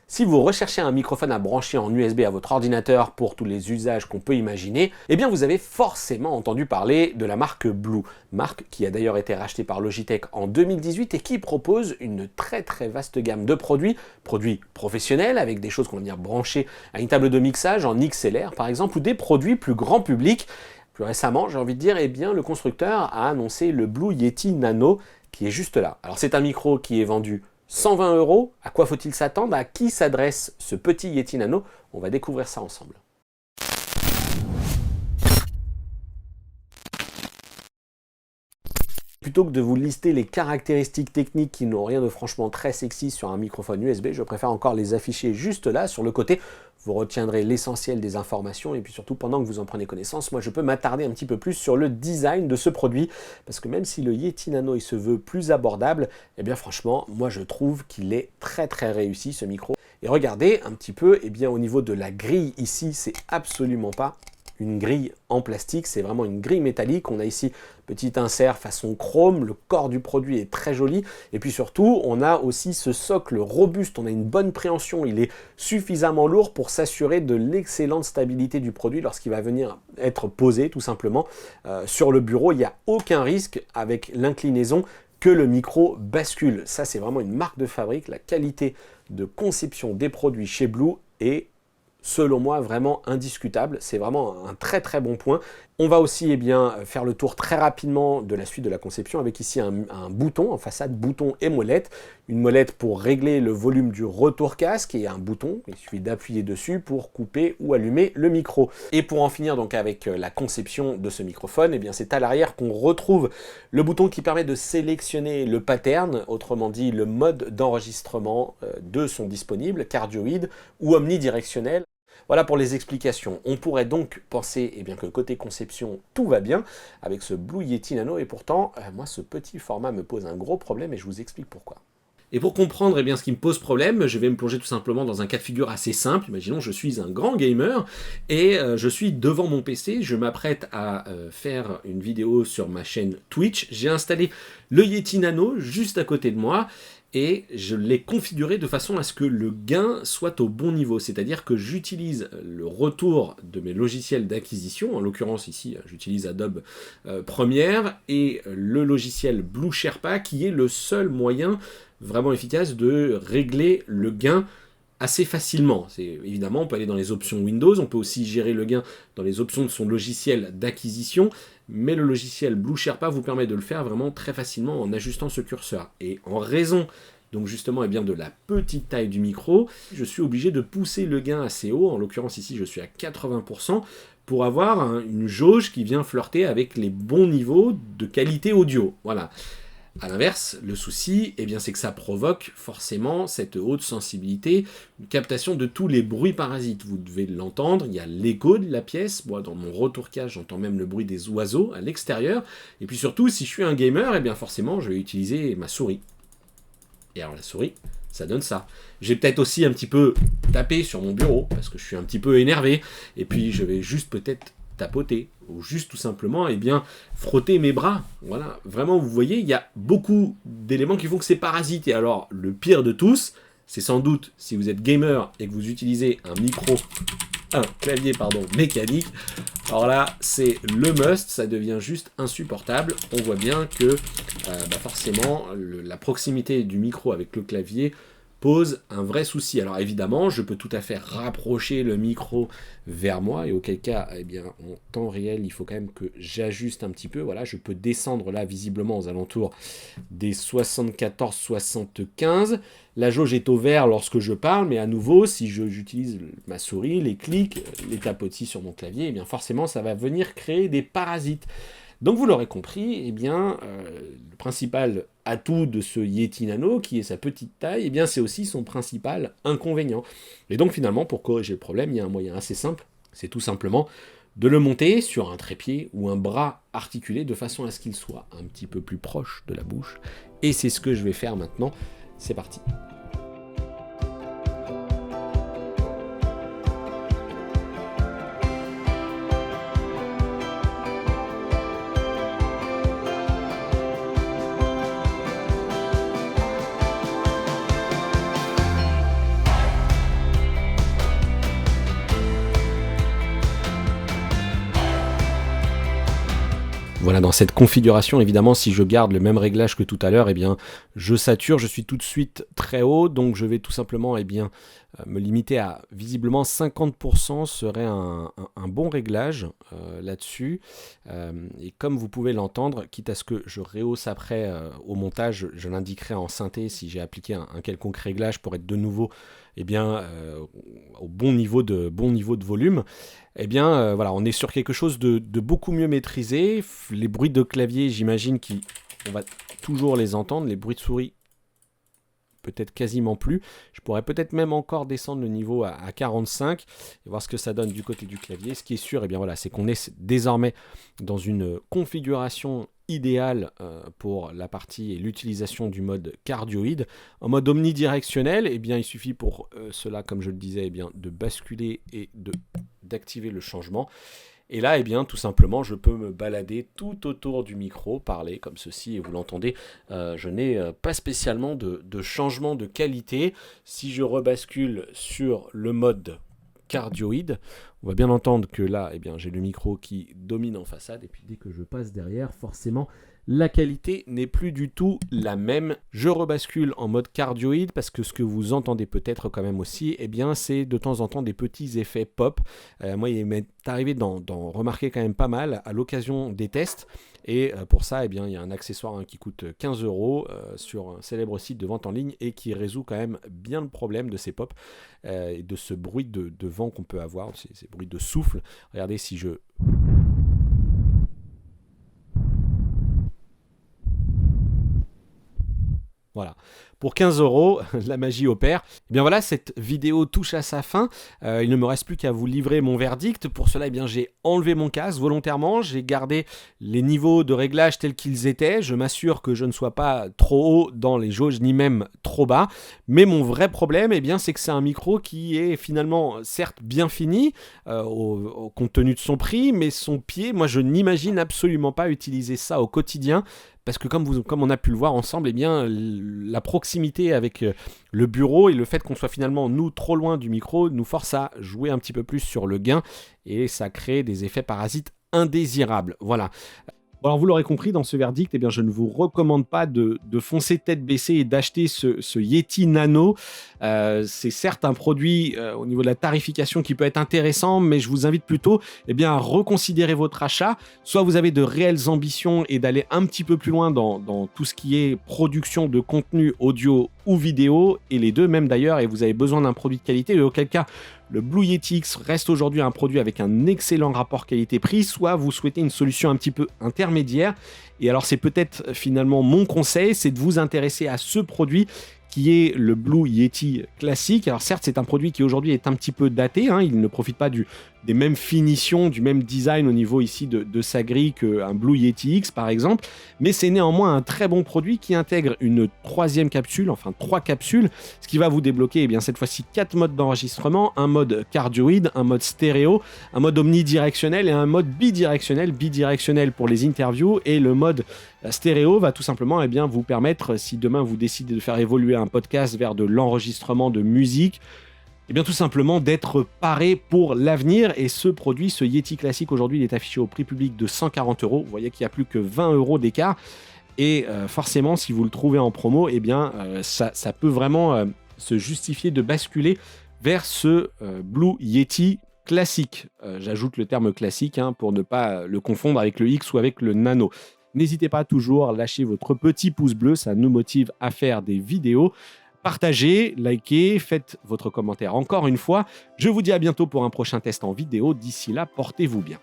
Si vous recherchez un microphone à brancher en USB à votre ordinateur pour tous les usages qu'on peut imaginer, eh bien vous avez forcément entendu parler de la marque Blue, marque qui a d'ailleurs été rachetée par Logitech en 2018 et qui propose une très vaste gamme de produits professionnels avec des choses qu'on va venir brancher à une table de mixage en XLR par exemple, ou des produits plus grand public. Plus récemment, j'ai envie de dire, eh bien le constructeur a annoncé le Blue Yeti Nano qui est juste là. Alors c'est un micro qui est vendu 120 €, à quoi faut-il s'attendre? À qui s'adresse ce petit Yeti Nano? On va découvrir ça ensemble. Plutôt que de vous lister les caractéristiques techniques qui n'ont rien de franchement très sexy sur un microphone USB, je préfère encore les afficher juste là, sur le côté. Vous retiendrez l'essentiel des informations et puis surtout pendant que vous en prenez connaissance, moi je peux m'attarder un petit peu plus sur le design de ce produit parce que même si le Yeti Nano il se veut plus abordable, eh bien franchement, moi je trouve qu'il est très réussi ce micro. Et regardez un petit peu, eh bien au niveau de la grille ici, c'est absolument pas une grille en plastique, c'est vraiment une grille métallique. On a ici petit insert façon chrome, le corps du produit est très joli et puis surtout on a aussi ce socle robuste, on a une bonne préhension, il est suffisamment lourd pour s'assurer de l'excellente stabilité du produit lorsqu'il va venir être posé tout simplement sur le bureau. Il n'y a aucun risque avec l'inclinaison que le micro bascule. Ça c'est vraiment une marque de fabrique, la qualité de conception des produits chez Blue est selon moi vraiment indiscutable, c'est vraiment un très bon point. On va aussi faire le tour très rapidement de la suite de la conception avec ici un bouton en façade, bouton et molette. Une molette pour régler le volume du retour casque et un bouton, il suffit d'appuyer dessus pour couper ou allumer le micro. Et pour en finir donc avec la conception de ce microphone, eh bien c'est à l'arrière qu'on retrouve le bouton qui permet de sélectionner le pattern, autrement dit le mode d'enregistrement de son disponible, cardioïde ou omnidirectionnel. Voilà pour les explications. On pourrait donc penser que côté conception, tout va bien avec ce Blue Yeti Nano et pourtant, moi ce petit format me pose un gros problème et je vous explique pourquoi. Et pour comprendre ce qui me pose problème, je vais me plonger tout simplement dans un cas de figure assez simple. Imaginons je suis un grand gamer et je suis devant mon PC, je m'apprête à faire une vidéo sur ma chaîne Twitch. J'ai installé le Yeti Nano juste à côté de moi et je l'ai configuré de façon à ce que le gain soit au bon niveau, c'est-à-dire que j'utilise le retour de mes logiciels d'acquisition, en l'occurrence ici j'utilise Adobe Premiere et le logiciel Blue Sherpa qui est le seul moyen vraiment efficace de régler le gain assez facilement. Évidemment, on peut aller dans les options Windows, on peut aussi gérer le gain dans les options de son logiciel d'acquisition, mais le logiciel Blue Sherpa vous permet de le faire vraiment très facilement en ajustant ce curseur. Et en raison donc justement de la petite taille du micro, je suis obligé de pousser le gain assez haut, en l'occurrence ici je suis à 80%, pour avoir une jauge qui vient flirter avec les bons niveaux de qualité audio. Voilà. A l'inverse, le souci, c'est que ça provoque forcément cette haute sensibilité, une captation de tous les bruits parasites. Vous devez l'entendre, il y a l'écho de la pièce. Moi, dans mon retour casque, j'entends même le bruit des oiseaux à l'extérieur. Et puis surtout, si je suis un gamer, forcément, je vais utiliser ma souris. Et alors la souris, ça donne ça. J'ai peut-être aussi un petit peu tapé sur mon bureau, parce que je suis un petit peu énervé. Et puis, je vais juste peut-être tapoter, ou juste tout simplement frotter mes bras. Voilà, vraiment vous voyez, il y a beaucoup d'éléments qui font que c'est parasite. Et alors le pire de tous, c'est sans doute si vous êtes gamer et que vous utilisez un clavier mécanique, alors là c'est le must, ça devient juste insupportable. On voit bien que forcément la proximité du micro avec le clavier pose un vrai souci. Alors évidemment, je peux tout à fait rapprocher le micro vers moi, et auquel cas, en temps réel, il faut quand même que j'ajuste un petit peu. Voilà, je peux descendre là, visiblement, aux alentours des 74-75. La jauge est au vert lorsque je parle, mais à nouveau, si j'utilise ma souris, les clics, les tapotis sur mon clavier, forcément, ça va venir créer des parasites. Donc vous l'aurez compris, le principal atout de ce Yeti Nano, qui est sa petite taille, c'est aussi son principal inconvénient. Et donc finalement, pour corriger le problème, il y a un moyen assez simple, c'est tout simplement de le monter sur un trépied ou un bras articulé de façon à ce qu'il soit un petit peu plus proche de la bouche. Et c'est ce que je vais faire maintenant. C'est parti. Voilà, dans cette configuration, évidemment, si je garde le même réglage que tout à l'heure, eh bien, je sature, je suis tout de suite très haut, donc je vais tout simplement me limiter à visiblement 50% serait un bon réglage là-dessus. Et comme vous pouvez l'entendre, quitte à ce que je rehausse après au montage, je l'indiquerai en synthé si j'ai appliqué un quelconque réglage pour être de nouveau au bon niveau de volume. Eh bien, voilà, on est sur quelque chose de beaucoup mieux maîtrisé. Les bruits de clavier, j'imagine qu'on va toujours les entendre. Les bruits de souris, peut-être quasiment plus. Je pourrais peut-être même encore descendre le niveau à 45 et voir ce que ça donne du côté du clavier. Ce qui est sûr, eh bien, voilà, c'est qu'on est désormais dans une configuration idéale pour la partie et l'utilisation du mode cardioïde. En mode omnidirectionnel, eh bien, il suffit pour cela, comme je le disais, eh bien, de basculer et d'activer le changement. Et là, eh bien, tout simplement, je peux me balader tout autour du micro, parler comme ceci, et vous l'entendez, je n'ai pas spécialement de changement de qualité. Si je rebascule sur le mode cardioïde, on va bien entendre que là, eh bien, j'ai le micro qui domine en façade, et puis dès que je passe derrière, forcément, la qualité n'est plus du tout la même. Je rebascule en mode cardioïde parce que ce que vous entendez peut-être quand même aussi, eh bien, c'est de temps en temps des petits effets pop. Moi, il m'est arrivé d'en remarquer quand même pas mal à l'occasion des tests. Et pour ça, eh bien, il y a un accessoire qui coûte 15 € sur un célèbre site de vente en ligne et qui résout quand même bien le problème de ces pops et de ce bruit de vent qu'on peut avoir, ces bruits de souffle. Regardez si je... Voilà. Pour 15 €, la magie opère. Et bien voilà, cette vidéo touche à sa fin. Il ne me reste plus qu'à vous livrer mon verdict. Pour cela, eh bien, j'ai enlevé mon casque volontairement. J'ai gardé les niveaux de réglage tels qu'ils étaient. Je m'assure que je ne sois pas trop haut dans les jauges, ni même trop bas. Mais mon vrai problème, eh bien, c'est que c'est un micro qui est finalement, certes, bien fini, compte tenu de son prix, mais son pied, moi, je n'imagine absolument pas utiliser ça au quotidien. Parce que comme on a pu le voir ensemble, eh bien, la proximité avec le bureau et le fait qu'on soit finalement, nous, trop loin du micro, nous force à jouer un petit peu plus sur le gain et ça crée des effets parasites indésirables. Voilà. Bon, alors vous l'aurez compris, dans ce verdict, eh bien, je ne vous recommande pas de foncer tête baissée et d'acheter ce Yeti Nano. C'est certes un produit au niveau de la tarification qui peut être intéressant, mais je vous invite plutôt à reconsidérer votre achat. Soit vous avez de réelles ambitions et d'aller un petit peu plus loin dans tout ce qui est production de contenu audio ou vidéo, et les deux même d'ailleurs, et vous avez besoin d'un produit de qualité, et auquel cas le Blue Yeti X reste aujourd'hui un produit avec un excellent rapport qualité-prix, soit vous souhaitez une solution un petit peu intermédiaire. Et alors c'est peut-être finalement mon conseil, c'est de vous intéresser à ce produit qui est le Blue Yeti classique. Alors certes, c'est un produit qui aujourd'hui est un petit peu daté, il ne profite pas des mêmes finitions, du même design au niveau ici de sa grille qu'un Blue Yeti X par exemple, mais c'est néanmoins un très bon produit qui intègre une troisième capsule, enfin 3 capsules, ce qui va vous débloquer cette fois-ci 4 modes d'enregistrement, un mode cardioïde, un mode stéréo, un mode omnidirectionnel et un mode bidirectionnel pour les interviews, et le mode stéréo va tout simplement vous permettre, si demain vous décidez de faire évoluer un podcast vers de l'enregistrement de musique, tout simplement d'être paré pour l'avenir. Et ce produit, ce Yeti classique, aujourd'hui, il est affiché au prix public de 140 €. Vous voyez qu'il y a plus que 20 € d'écart. Et forcément, si vous le trouvez en promo, ça peut vraiment se justifier de basculer vers ce Blue Yeti classique. J'ajoute le terme classique pour ne pas le confondre avec le X ou avec le Nano. N'hésitez pas toujours à lâcher votre petit pouce bleu, ça nous motive à faire des vidéos. Partagez, likez, faites votre commentaire encore une fois. Je vous dis à bientôt pour un prochain test en vidéo. D'ici là, portez-vous bien.